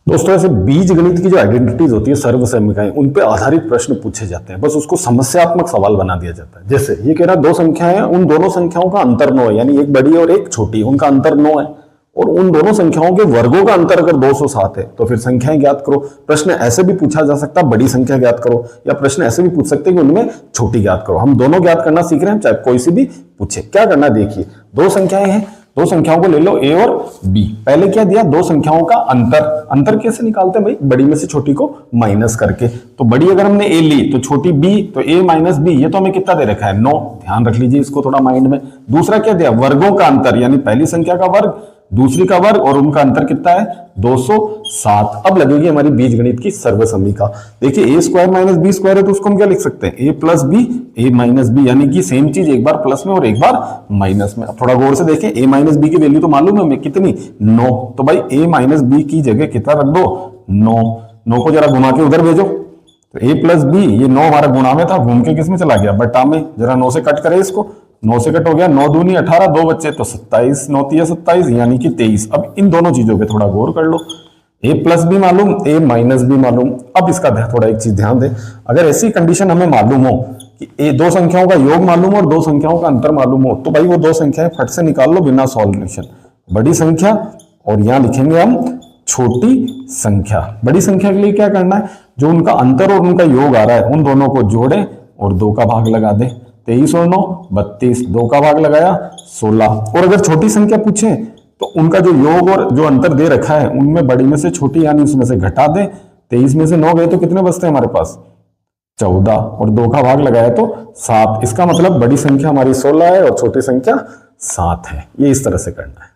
दोस्तों ऐसे बीज गणित की जो आइडेंटिटीज होती है, सर्वसमीकाएं, उन पे आधारित प्रश्न पूछे जाते हैं। बस उसको समस्यात्मक सवाल बना दिया जाता है। जैसे ये कह रहा है दो संख्याएं हैं, उन दोनों संख्याओं का अंतर 9 है, यानी एक बड़ी और एक छोटी, उनका अंतर 9 है, और उन दोनों संख्याओं के वर्गों का अंतर अगर 207 है तो फिर संख्याएं ज्ञात करो। प्रश्न ऐसे भी पूछा जा सकता है, बड़ी संख्या ज्ञात करो, या प्रश्न ऐसे भी पूछ सकते हैं कि उनमें छोटी ज्ञात करो। हम दोनों ज्ञात करना सीख रहे हैं, चाहे कोई सी भी पूछे। क्या करना है देखिए, दो संख्याएं हैं, दो संख्याओं को ले लो a और b। पहले क्या दिया, दो संख्याओं का अंतर। अंतर कैसे निकालते हैं भाई, बड़ी में से छोटी को माइनस करके। तो बड़ी अगर हमने a ली तो छोटी b, तो a माइनस b, ये तो हमें कितना दे रखा है 9। ध्यान रख लीजिए इसको थोड़ा माइंड में। दूसरा क्या दिया, वर्गों का अंतर, यानी पहली संख्या का वर्ग, दूसरी का वर्ग, और उनका अंतर कितना है 207। अब लगेगी हमारी बीजगणित की सर्वसमीका। देखिए a square minus B square है, तो उसको हम क्या लिख सकते हैं, a plus B, a minus B, यानी कि सेम चीज एक बार प्लस में और एक बार माइनस में। अब थोड़ा गौर से देखें, a माइनस बी की वैल्यू तो मालूम है हमें कितनी, 9। तो भाई a माइनस बी की जगह कितना रख दो, 9 को जरा घुमा के उधर भेजो, तो a प्लस बी, ये 9 हमारा गुणा में था, घूम के किस में चला गया, बटा में। जरा 9 से कट करे इसको, 9 से कट हो गया, 9 दूनी 18, 2 बच्चे तो 27, 9 तिया 27, यानी कि 23। अब इन दोनों चीजों पे थोड़ा गौर कर लो, a प्लस बी मालूम, a माइनस बी मालूम। अब इसका थोड़ा एक चीज ध्यान दें, अगर ऐसी कंडीशन हमें मालूम हो कि दो संख्याओं का योग मालूम हो और दो संख्याओं का अंतर मालूम हो, तो भाई वो दो संख्याएं फट से निकाल लो बिना सॉल्यूशन। बड़ी संख्या और यहां लिखेंगे हम छोटी संख्या। बड़ी संख्या के लिए क्या करना है, जो उनका अंतर और उनका योग आ रहा है उन दोनों को जोड़े और 2 का भाग लगा दे। 23 और 9 32, 2 का भाग लगाया 16। और अगर छोटी संख्या पूछे तो उनका जो योग और जो अंतर दे रखा है उनमें बड़ी में से छोटी, यानी उसमें से घटा दे। 23 में से 9 गए तो कितने बचते हैं हमारे पास, 14, और 2 का भाग लगाया तो 7। इसका मतलब बड़ी संख्या हमारी 16 है और छोटी संख्या 7 है। ये इस तरह से करना है।